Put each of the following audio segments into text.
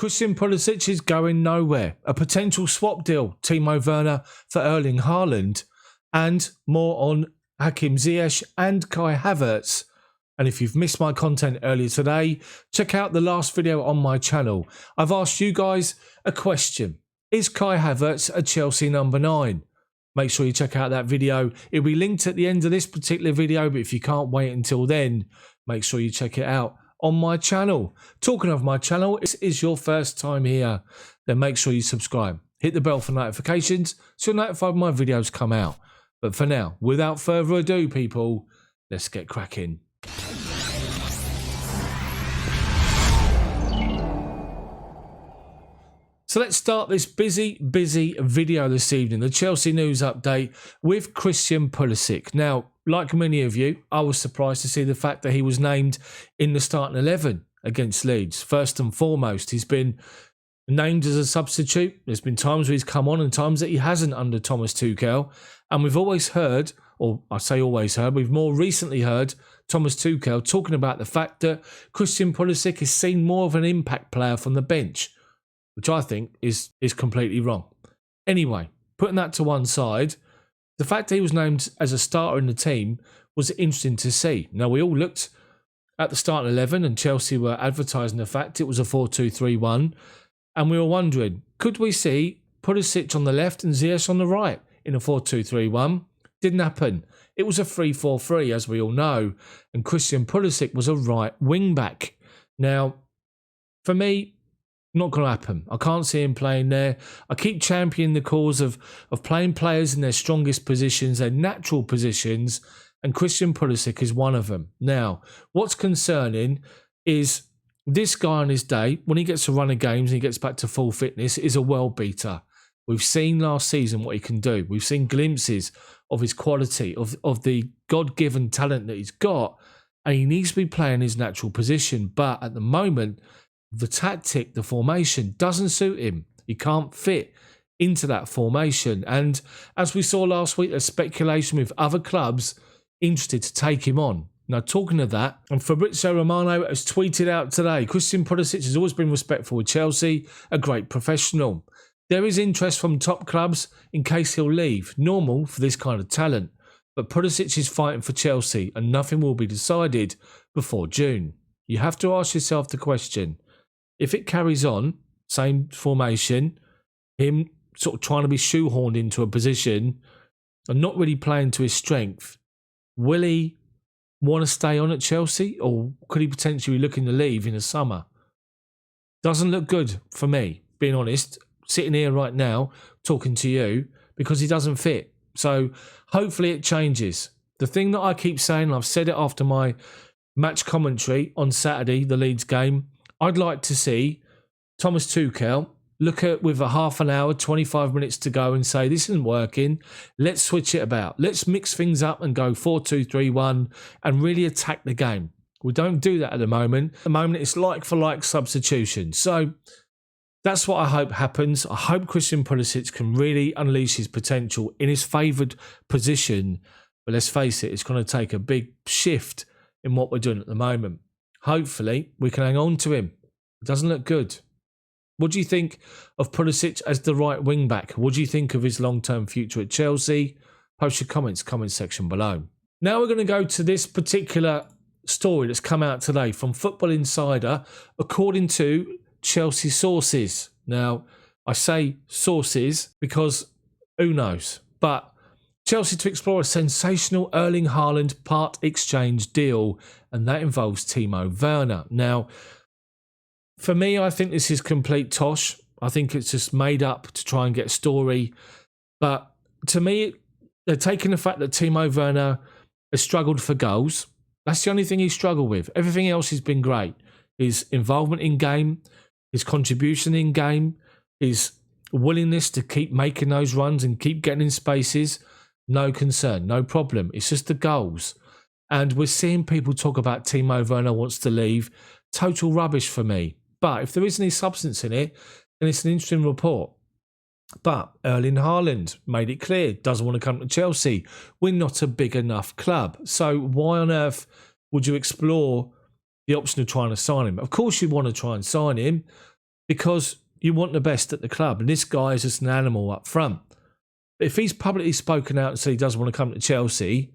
Christian Pulisic is going nowhere. A potential swap deal, Timo Werner for Erling Haaland, and more on Hakim Ziyech and Kai Havertz. And if you've missed my content earlier today, check out the last video on my channel. I've asked you guys a question. Is Kai Havertz a Chelsea number 9? Make sure you check out that video. It'll be linked at the end of this particular video, but if you can't wait until then, make sure you check it out on my channel. Talking of my channel, if this is your first time here, then make sure you subscribe. Hit the bell for notifications so you're notified when my videos come out. But for now, without further ado, people, let's get cracking. So let's start this busy video this evening, the Chelsea news update with Christian Pulisic. Now, like many of you, I was surprised to see the fact that he was named in the starting 11 against Leeds. First and foremost, he's been named as a substitute. There's been times where he's come on and times that he hasn't under Thomas Tuchel. And we've always heard, or I say always heard, we've more recently heard Thomas Tuchel talking about the fact that Christian Pulisic is seen more of an impact player from the bench, which I think is completely wrong. Anyway, putting that to one side, the fact that he was named as a starter in the team was interesting to see. Now, we all looked at the starting 11 and Chelsea were advertising the fact it was a 4-2-3-1, and we were wondering, could we see Pulisic on the left and Ziyech on the right in a 4-2-3-1? Didn't happen. It was a 3-4-3, as we all know, and Christian Pulisic was a right wing-back. Now, for me, not going to happen. I can't see him playing there. I keep championing the cause of playing players in their strongest positions, their natural positions, and Christian Pulisic is one of them. Now, what's concerning is this guy on his day, when he gets to run of games and he gets back to full fitness, is a world beater. We've seen last season what he can do. We've seen glimpses of his quality, of the God-given talent that he's got, and he needs to be playing his natural position. But at the moment, the tactic, the formation doesn't suit him. He can't fit into that formation. And as we saw last week, there's speculation with other clubs interested to take him on. Now, talking of that, and Fabrizio Romano has tweeted out today, Christian Pulisic has always been respectful with Chelsea, a great professional. There is interest from top clubs in case he'll leave, normal for this kind of talent. But Pulisic is fighting for Chelsea and nothing will be decided before June. You have to ask yourself the question, if it carries on, same formation, him sort of trying to be shoehorned into a position and not really playing to his strength, will he want to stay on at Chelsea or could he potentially be looking to leave in the summer? Doesn't look good for me, being honest, sitting here right now talking to you, because he doesn't fit. So hopefully it changes. The thing that I keep saying, and I've said it after my match commentary on Saturday, the Leeds game, I'd like to see Thomas Tuchel look at with a half an hour, 25 minutes to go and say, this isn't working. Let's switch it about. Let's mix things up and go 4-2-3-1 and really attack the game. We don't do that at the moment. At the moment, it's like for like substitution. So that's what I hope happens. I hope Christian Pulisic can really unleash his potential in his favoured position. But let's face it, it's going to take a big shift in what we're doing at the moment. Hopefully, we can hang on to him. It doesn't look good. What do you think of Pulisic as the right wing-back? What do you think of his long-term future at Chelsea? Post your comments, comment section below. Now we're going to go to this particular story that's come out today from Football Insider, according to Chelsea sources. Now, I say sources because who knows? But Chelsea to explore a sensational Erling Haaland part exchange deal, and that involves Timo Werner. Now, for me, I think this is complete tosh. I think it's just made up to try and get a story. But to me, they're taking the fact that Timo Werner has struggled for goals. That's the only thing he's struggled with. Everything else has been great. His involvement in game, his contribution in game, his willingness to keep making those runs and keep getting in spaces, no concern, no problem. It's just the goals. And we're seeing people talk about Timo Werner wants to leave. Total rubbish for me. But if there is any substance in it, then it's an interesting report. But Erling Haaland made it clear, doesn't want to come to Chelsea. We're not a big enough club. So why on earth would you explore the option of trying to sign him? Of course you want to try and sign him, because you want the best at the club. And this guy is just an animal up front. But if he's publicly spoken out and said he doesn't want to come to Chelsea,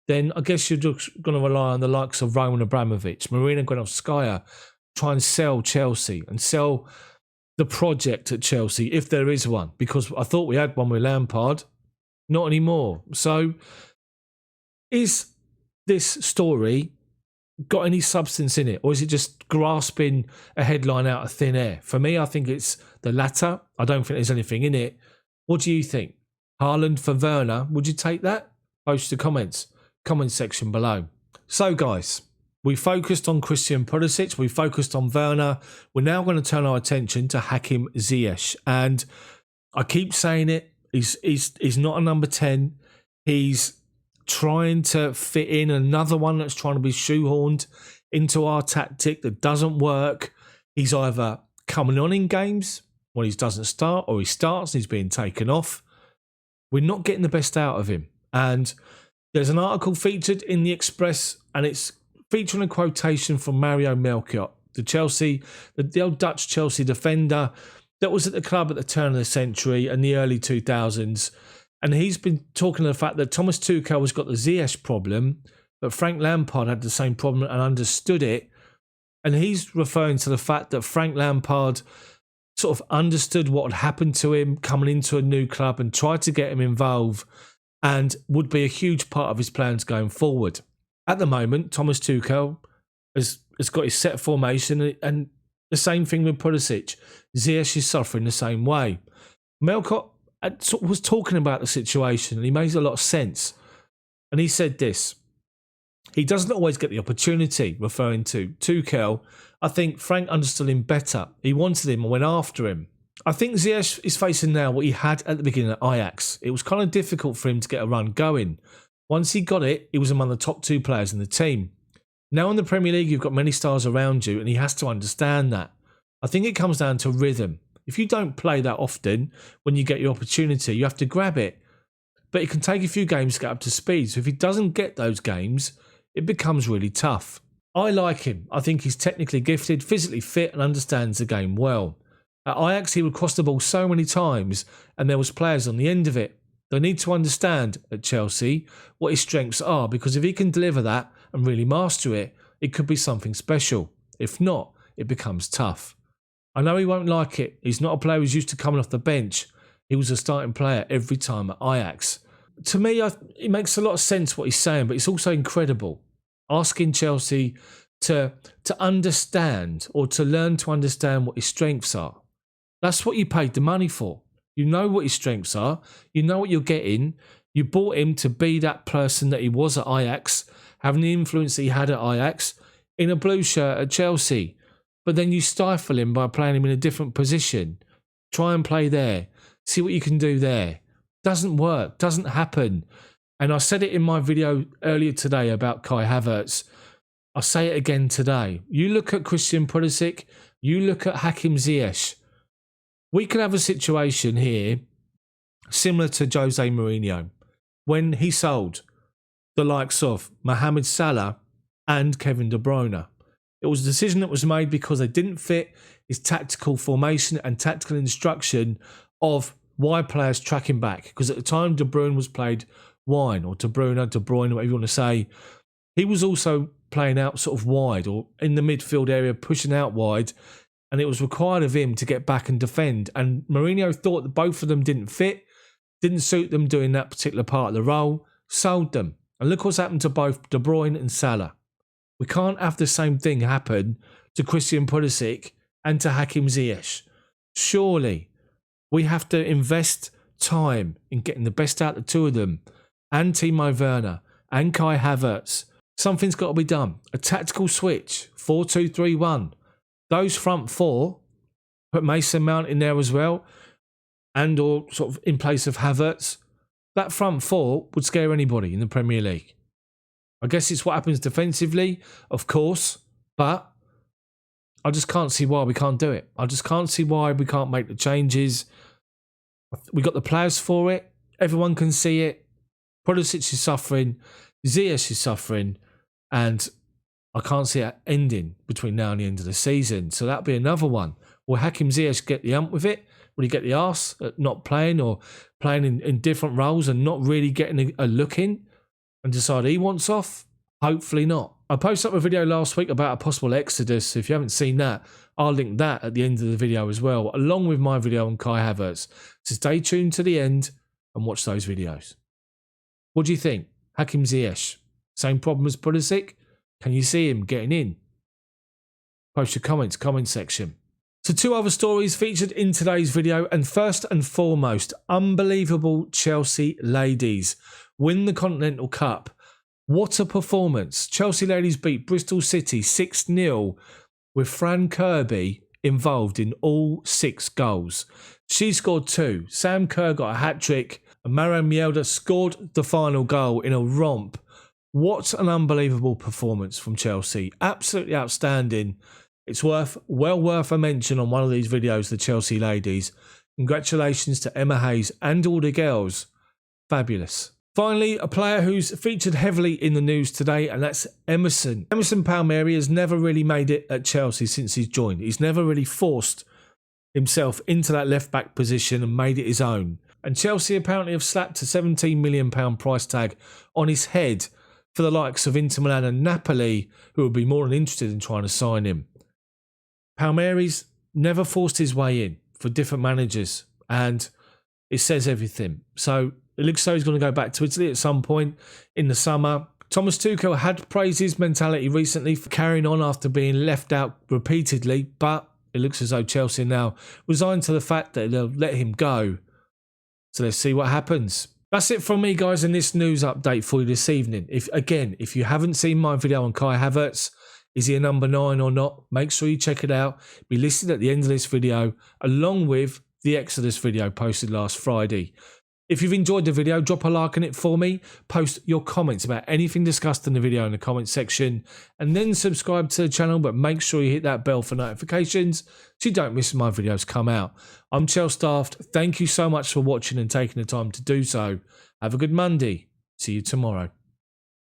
then I guess you're just going to rely on the likes of Roman Abramovich, Marina Granovskaya, try and sell Chelsea and sell the project at Chelsea, if there is one. Because I thought we had one with Lampard. Not anymore. So is this story got any substance in it, or is it just grasping a headline out of thin air? For me, I think it's the latter. I don't think there's anything in it. What do you think? Haaland for Werner, would you take that? Post the comment section below. So guys, we focused on Christian Pulisic, we focused on Werner. We're now going to turn our attention to Hakim Ziyech. And I keep saying it, he's not a number 10. He's trying to fit in another one that's trying to be shoehorned into our tactic that doesn't work. He's either coming on in games when he doesn't start, or he starts and he's being taken off. We're not getting the best out of him. And there's an article featured in the Express, and it's featuring a quotation from Mario Melchiot, the old Dutch Chelsea defender that was at the club at the turn of the century and the early 2000s. And he's been talking of the fact that Thomas Tuchel has got the Ziyech problem, but Frank Lampard had the same problem and understood it. And he's referring to the fact that Frank Lampard sort of understood what had happened to him coming into a new club and tried to get him involved, and would be a huge part of his plans going forward. At the moment, Thomas Tuchel has got his set formation, and the same thing with Pulisic. Ziyech is suffering the same way. Melchiot was talking about the situation, and he makes a lot of sense. And he said this: he doesn't always get the opportunity, referring to Tuchel. I think Frank understood him better. He wanted him and went after him. I think Ziyech is facing now what he had at the beginning at Ajax. It was kind of difficult for him to get a run going. Once he got it, he was among the top 2 players in the team. Now in the Premier League, you've got many stars around you, and he has to understand that. I think it comes down to rhythm. If you don't play that often, when you get your opportunity, you have to grab it. But it can take a few games to get up to speed. So if he doesn't get those games, it becomes really tough. I like him. I think he's technically gifted, physically fit, and understands the game well. At Ajax, he would cross the ball so many times, and there was players on the end of it. They need to understand at Chelsea what his strengths are, because if he can deliver that and really master it, it could be something special. If not, it becomes tough. I know he won't like it. He's not a player who's used to coming off the bench. He was a starting player every time at Ajax. To me, it makes a lot of sense what he's saying, but it's also incredible. Asking Chelsea to understand, or to learn to understand what his strengths are. That's what you paid the money for. You know what his strengths are. You know what you're getting. You bought him to be that person that he was at Ajax, having the influence that he had at Ajax, in a blue shirt at Chelsea. But then you stifle him by playing him in a different position. Try and play there. See what you can do there. Doesn't work. Doesn't happen. And I said it in my video earlier today about Kai Havertz. I'll say it again today. You look at Christian Pulisic. You look at Hakim Ziyech. We could have a situation here similar to Jose Mourinho when he sold the likes of Mohamed Salah and Kevin De Bruyne. It was a decision that was made because they didn't fit his tactical formation and tactical instruction of wide players tracking back. Because at the time, De Bruyne was played wide, or De Bruyne, whatever you want to say. He was also playing out sort of wide, or in the midfield area, pushing out wide. And it was required of him to get back and defend. And Mourinho thought that both of them didn't fit, didn't suit them doing that particular part of the role, sold them. And look what's happened to both De Bruyne and Salah. We can't have the same thing happen to Christian Pulisic and to Hakim Ziyech. Surely we have to invest time in getting the best out of the two of them, and Timo Werner and Kai Havertz. Something's got to be done. A tactical switch, 4-2-3-1. Those front four, put Mason Mount in there as well, and or sort of in place of Havertz. That front four would scare anybody in the Premier League. I guess it's what happens defensively, of course, but I just can't see why we can't do it. I just can't see why we can't make the changes. We got the players for it. Everyone can see it. Pulisic is suffering. Ziyech is suffering. And I can't see it ending between now and the end of the season. So that'll be another one Will Hakim Ziyech get the ump with it? Will he get the arse at not playing or playing in different roles and not really getting a look in and decide he wants off? Hopefully not. I posted up a video last week about a possible exodus. If you haven't seen that, I'll link that at the end of the video as well, along with my video on Kai Havertz. So stay tuned to the end and watch those videos. What do you think? Hakim Ziyech, same problem as Pulisic? Can you see him getting in? Post your comments, comment section. So 2 other stories featured in today's video, and first and foremost, unbelievable Chelsea ladies win the Continental Cup. What a performance. Chelsea ladies beat Bristol City 6-0 with Fran Kirby involved in all 6 goals. She scored 2. Sam Kerr got a hat-trick and Marianne Mielda scored the final goal in a romp. What an unbelievable performance from Chelsea. Absolutely outstanding. It's well worth a mention on one of these videos, the Chelsea ladies. Congratulations to Emma Hayes and all the girls. Fabulous. Finally, a player who's featured heavily in the news today, and that's Emerson. Emerson Palmieri has never really made it at Chelsea since he's joined. He's never really forced himself into that left-back position and made it his own. And Chelsea apparently have slapped a £17 million price tag on his head for the likes of Inter Milan and Napoli, who would be more than interested in trying to sign him. Palmieri's never forced his way in for different managers, and it says everything. So it looks like he's going to go back to Italy at some point in the summer. Thomas Tuchel had praised his mentality recently for carrying on after being left out repeatedly, but it looks as though Chelsea are now resigned to the fact that they'll let him go. So let's see what happens. That's it from me, guys, in this news update for you this evening. If you haven't seen my video on Kai Havertz, is he a number 9 or not? Make sure you check it out. It'll be listed at the end of this video, along with the Exodus video posted last Friday. If you've enjoyed the video, drop a like on it for me. Post your comments about anything discussed in the video in the comment section. And then subscribe to the channel, but make sure you hit that bell for notifications so you don't miss my videos come out. I'm Chels Daft. Thank you so much for watching and taking the time to do so. Have a good Monday. See you tomorrow.